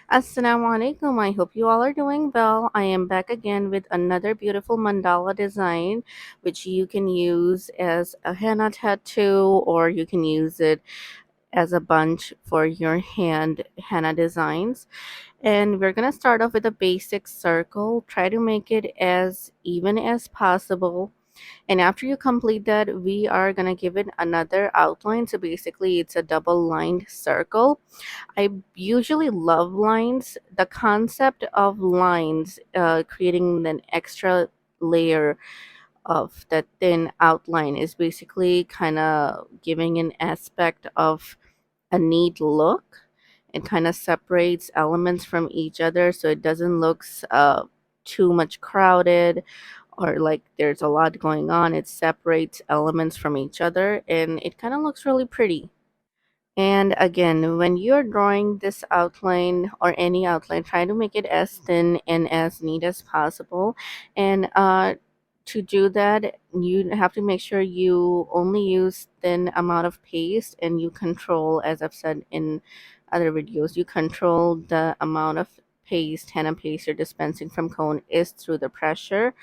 Assalamu alaikum. I hope you all are doing well. I am back again with another beautiful mandala design, which you can use as a henna tattoo or you can use it as a bunch for your hand henna designs. And we're going to start off with a basic circle. Try to make it as even as possible. And after you complete that, we are going to give it another outline. So basically, it's a double lined circle. I usually love lines. The concept of lines, creating an extra layer of that thin outline, is basically kind of giving an aspect of a neat look. It kind of separates elements from each other so it doesn't look too much crowded or like there's a lot going on. It separates elements from each other and it kind of looks really pretty. And again, when you're drawing this outline or any outline, try to make it as thin and as neat as possible. And to do that, you have to make sure you only use thin amount of paste and you control, as I've said in other videos, you control the amount of paste, henna paste you're dispensing from cone is through the pressure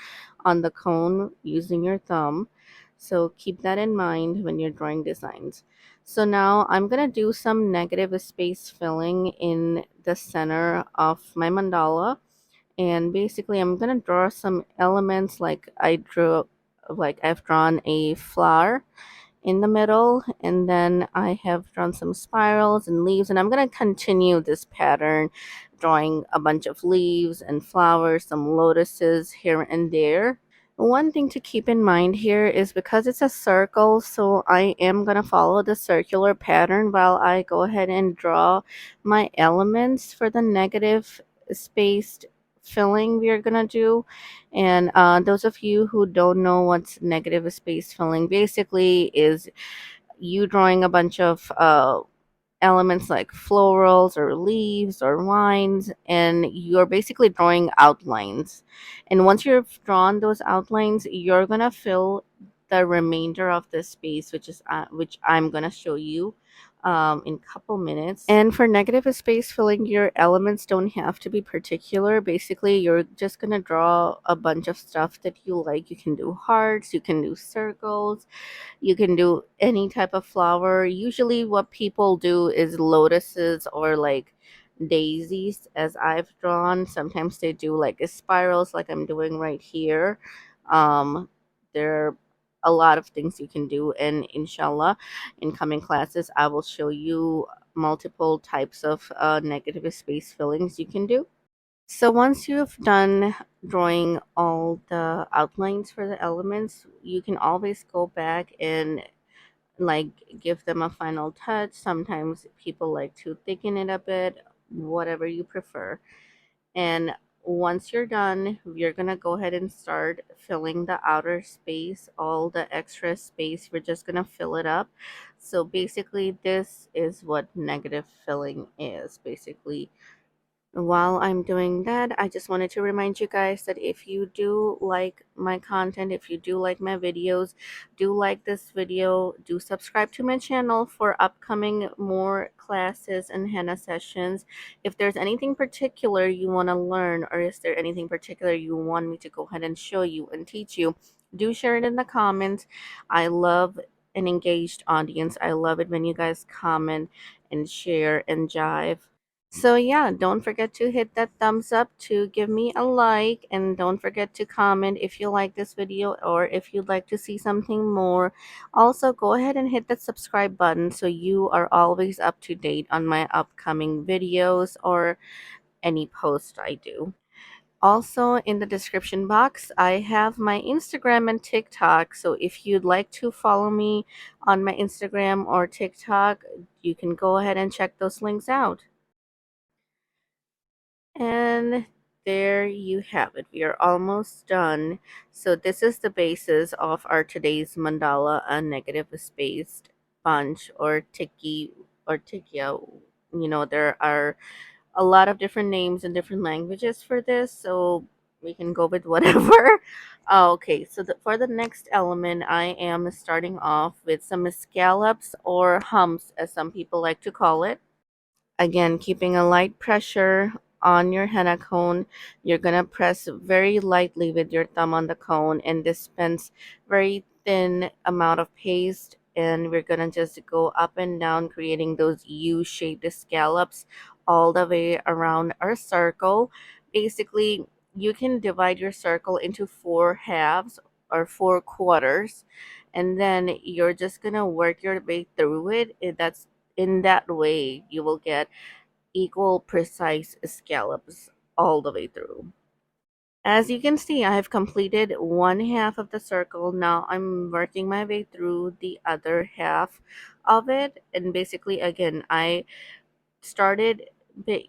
on the cone using your thumb. So keep that in mind when you're drawing designs. So now I'm going to do some negative space filling in the center of my mandala. And basically I'm going to draw some elements like I've drawn a flower in the middle, and then I have drawn some spirals and leaves, and I'm going to continue this pattern drawing a bunch of leaves and flowers, some lotuses here and there. One thing to keep in mind here is because it's a circle, so I am going to follow the circular pattern while I go ahead and draw my elements for the negative spaced filling we are going to do. And those of you who don't know what's negative space filling basically is you drawing a bunch of elements like florals or leaves or vines, and you're basically drawing outlines. And once you've drawn those outlines, you're gonna fill the remainder of the space, which I'm gonna show you in a couple minutes. And for negative space filling, your elements don't have to be particular. Basically, you're just gonna draw a bunch of stuff that you like. You can do hearts, you can do circles, you can do any type of flower. Usually, what people do is lotuses or like daisies, as I've drawn. Sometimes they do like spirals, like I'm doing right here. There are a lot of things you can do, and inshallah, in coming classes, I will show you multiple types of negative space fillings you can do. So once you've done drawing all the outlines for the elements, you can always go back and like give them a final touch. Sometimes people like to thicken it a bit, whatever you prefer. And once you're done, you're gonna go ahead and start filling the outer space, all the extra space, we're just gonna fill it up. So basically this is what negative filling is. Basically, while I'm doing that, I just wanted to remind you guys that if you do like my content, if you do like my videos, do like this video, do subscribe to my channel for upcoming more classes and henna sessions. If there's anything particular you want to learn, or is there anything particular you want me to go ahead and show you and teach you, do share it in the comments. I love an engaged audience. I love it when you guys comment and share and jive. So yeah, don't forget to hit that thumbs up to give me a like, and don't forget to comment if you like this video or if you'd like to see something more. Also, go ahead and hit that subscribe button so you are always up to date on my upcoming videos or any post I do. Also, in the description box, I have my Instagram and TikTok. So if you'd like to follow me on my Instagram or TikTok, you can go ahead and check those links out. And there you have it. We are almost done. So this is the basis of our today's mandala, a negative spaced bunch or tiki or tikia. There are a lot of different names and different languages for this, so we can go with whatever. Okay, so for the next element, I am starting off with some scallops or humps, as some people like to call it. Again, keeping a light pressure on your henna cone. You're going to press very lightly with your thumb on the cone and dispense very thin amount of paste. And we're going to just go up and down, creating those U-shaped scallops all the way around our circle. Basically, you can divide your circle into four halves or four quarters, and then you're just going to work your way through it. That's in that way you will get equal precise scallops all the way through. As you can see, I have completed one half of the circle. Now I'm working my way through the other half of it. And basically, again, I started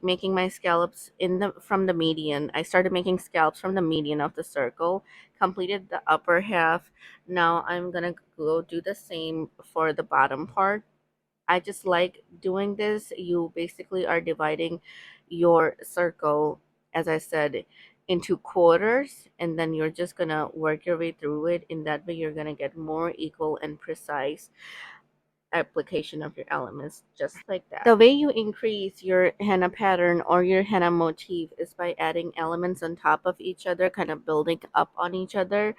making my scallops in the from the median. I started making scallops from the median of the circle, completed the upper half. Now I'm gonna go do the same for the bottom part. I just like doing this. You basically are dividing your circle, as I said, into quarters, and then you're just gonna work your way through it. In that way, you're gonna get more equal and precise application of your elements, just like that. The way you increase your henna pattern or your henna motif is by adding elements on top of each other, kind of building up on each other.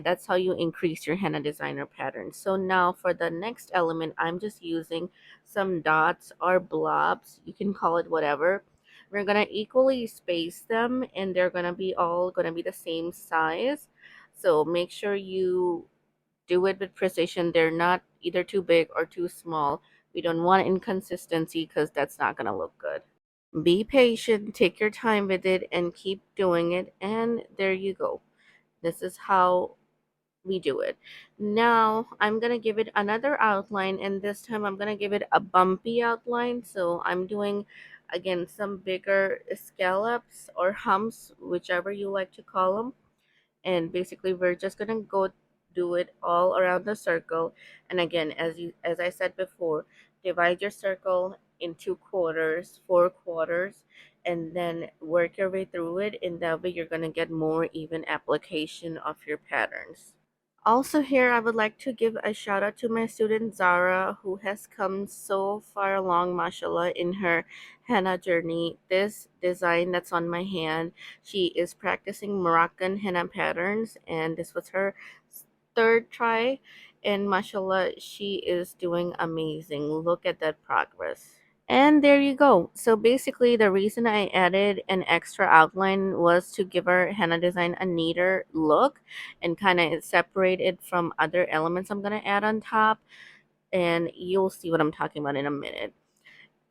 That's how you increase your henna designer pattern. So now for the next element, I'm just using some dots or blobs. You can call it whatever. We're gonna equally space them, and they're gonna be all gonna be the same size. So make sure you do it with precision. They're not either too big or too small. We don't want inconsistency because that's not going to look good. Be patient, take your time with it, and keep doing it. And there you go. This is how we do it. Now I'm going to give it another outline, and this time I'm going to give it a bumpy outline. So I'm doing, again, some bigger scallops or humps, whichever you like to call them. And basically we're just gonna go do it all around the circle. And again, as I said before, divide your circle into quarters, four quarters, and then work your way through it. In that way you're gonna get more even application of your patterns. Also here, I would like to give a shout out to my student Zara, who has come so far along, mashallah, in her henna journey. This design that's on my hand, she is practicing Moroccan henna patterns, and this was her third try. And mashallah, she is doing amazing. Look at that progress. And there you go. So basically, the reason I added an extra outline was to give our henna design a neater look and kind of separate it from other elements I'm going to add on top. And you'll see what I'm talking about in a minute.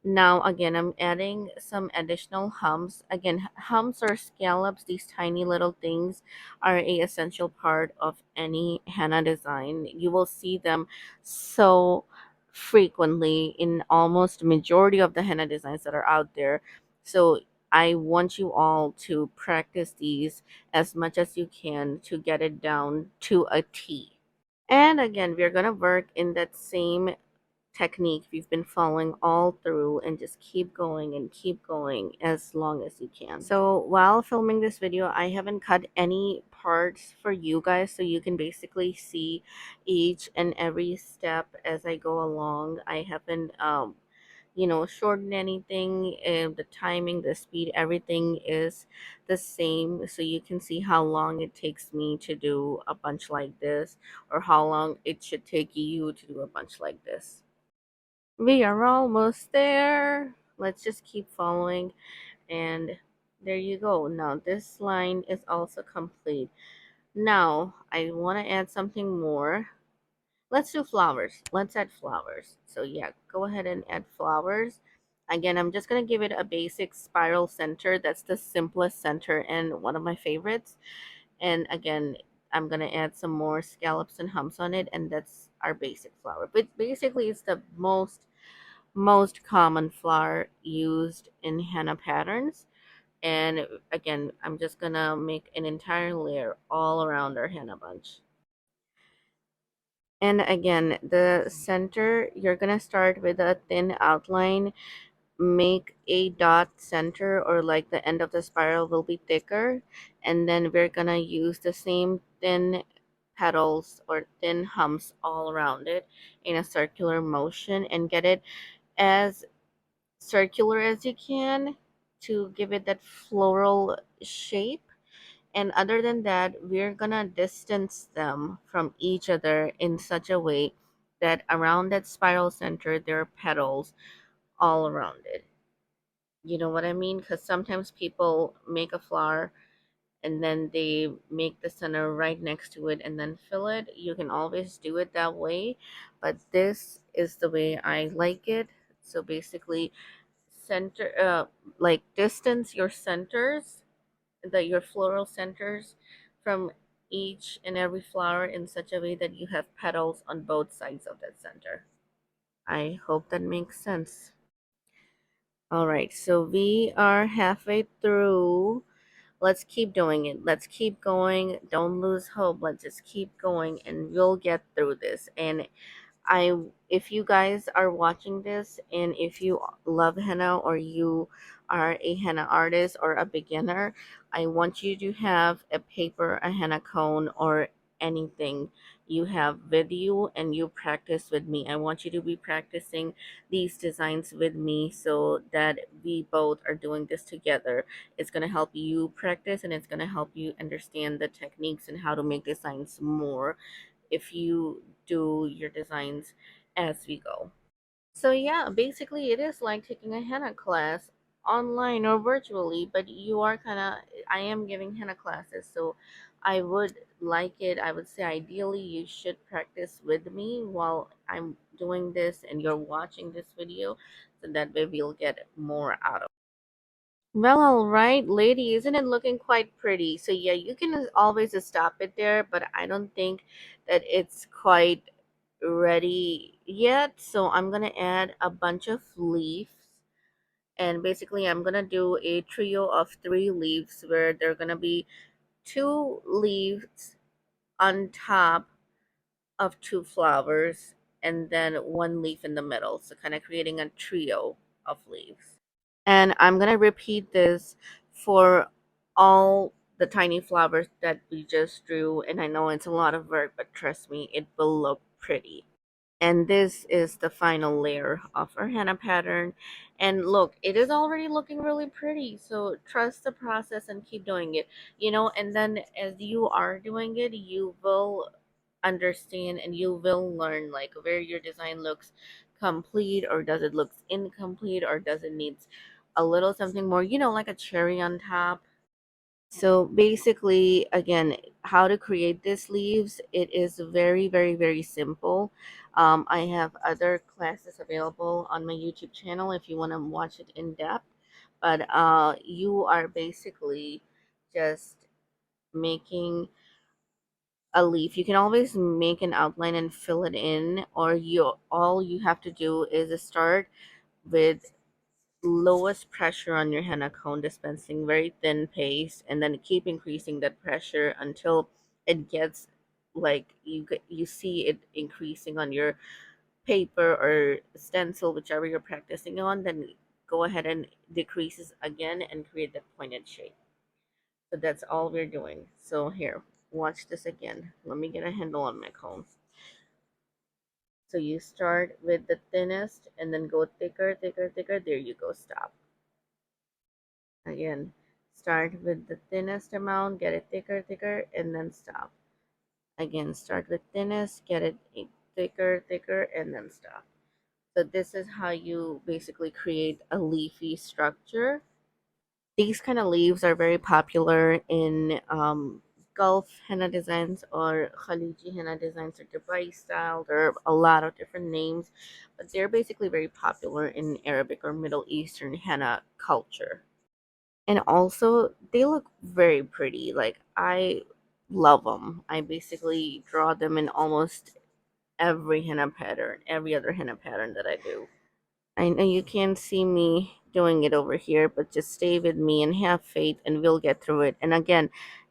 Now, again, I'm adding some additional humps. Again, humps or scallops, these tiny little things, are a essential part of any henna design. You will see them so frequently in almost majority of the henna designs that are out there. So I want you all to practice these as much as you can to get it down to a T. And again, we're going to work in that same technique we've been following all through, and just keep going and keep going as long as you can. So while filming this video, I haven't cut any parts for you guys, so you can basically see each and every step as I go along. I haven't shortened anything. The timing, the speed, everything is the same, so you can see how long it takes me to do a bunch like this, or how long it should take you to do a bunch like this. We are almost there. Let's just keep following. And there you go. Now this line is also complete. Now I want to add something more. Let's do flowers. Let's add flowers. So yeah, go ahead and add flowers. Again, I'm just going to give it a basic spiral center. That's the simplest center and one of my favorites. And again, I'm going to add some more scallops and humps on it, and that's our basic flower. But basically it's the most common flower used in henna patterns. And again, I'm just gonna make an entire layer all around our henna bunch. And again, the center, you're gonna start with a thin outline, make a dot center, or like the end of the spiral will be thicker, and then we're gonna use the same thin petals or thin humps all around it in a circular motion, and get it as circular as you can to give it that floral shape. And other than that, we're gonna distance them from each other in such a way that around that spiral center there are petals all around it. You know what I mean? Because sometimes people make a flower and then they make the center right next to it and then fill it. You can always do it that way, but this is the way I like it. So basically, center, like distance your centers, your floral centers from each and every flower in such a way that you have petals on both sides of that center. I hope that makes sense. All right, so we are halfway through. Let's keep doing it. Let's keep going. Don't lose hope. Let's just keep going and we'll get through this. And I if you guys are watching this and if you love henna or you are a henna artist or a beginner, I want you to have a paper, a henna cone, or anything you have with you and you practice with me. I want you to be practicing these designs with me so that we both are doing this together. It's going to help you practice and it's going to help you understand the techniques and how to make designs more if you do your designs as we go. So yeah, basically it is like taking a henna class online or virtually, but you are kind of I am giving henna classes, so I would like it. I would say ideally you should practice with me while I'm doing this and you're watching this video so that way we'll get more out of it. Well, all right, lady, isn't it looking quite pretty? So yeah, you can always stop it there, but I don't think that it's quite ready yet. So I'm gonna add a bunch of leaves, and basically I'm gonna do a trio of 3 leaves where there are gonna be 2 leaves on top of 2 flowers, and then 1 leaf in the middle. So kind of creating a trio of leaves. And I'm gonna repeat this for all the tiny flowers that we just drew. And I know it's a lot of work, but trust me, it will look pretty. And this is the final layer of our henna pattern. And look, it is already looking really pretty. So trust the process and keep doing it. And then as you are doing it, you will understand and you will learn like where your design looks complete or does it look incomplete or does it need a little something more, like a cherry on top. So basically, again, how to create these leaves, it is very, very, very simple. I have other classes available on my YouTube channel if you want to watch it in depth. But you are basically just making a leaf. You can always make an outline and fill it in, or you all you have to do is start with lowest pressure on your henna cone, dispensing very thin paste, and then keep increasing that pressure until it gets like you see it increasing on your paper or stencil, whichever you're practicing on. Then go ahead and decreases again and create that pointed shape. So that's all we're doing. So here, watch this again. Let me get a handle on my cone. So you start with the thinnest and then go thicker, thicker, thicker. There you go, stop. Again, start with the thinnest amount, get it thicker, thicker, and then stop. Again, start with thinnest, get it thicker, thicker, and then stop. So this is how you basically create a leafy structure. These kind of leaves are very popular in Gulf henna designs or Khaliji henna designs or Dubai style. There are a lot of different names, but they're basically very popular in Arabic or Middle Eastern henna culture. And also they look very pretty. Like I love them. I basically draw them in almost every henna pattern, every other henna pattern that I do. I know you can't see me doing it over here, but just stay with me and have faith, and we'll get through it. And again,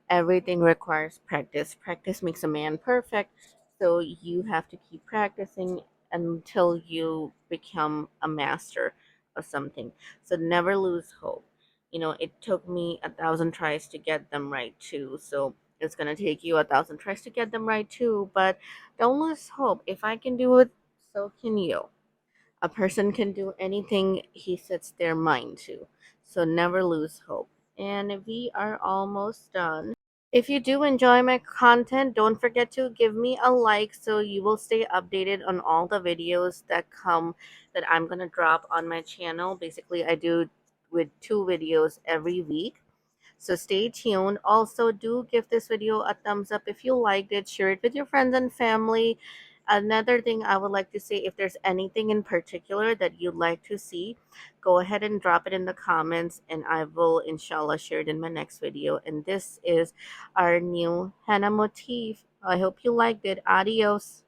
everything requires practice. Practice makes a man perfect. So you have to keep practicing until you become a master of something. So never lose hope. It took me 1,000 tries to get them right too. So it's going to take you 1,000 tries to get them right too. But don't lose hope. If I can do it, so can you. A person can do anything he sets their mind to. So never lose hope. And we are almost done. If you do enjoy my content, don't forget to give me a like so you will stay updated on all the videos that come that I'm going to drop on my channel. Basically, I do with 2 videos every week. So stay tuned. Also, do give this video a thumbs up if you liked it. Share it with your friends and family. Another thing I would like to say, if there's anything in particular that you'd like to see, go ahead and drop it in the comments and I will inshallah share it in my next video. And this is our new henna motif. I hope you liked it. Adios.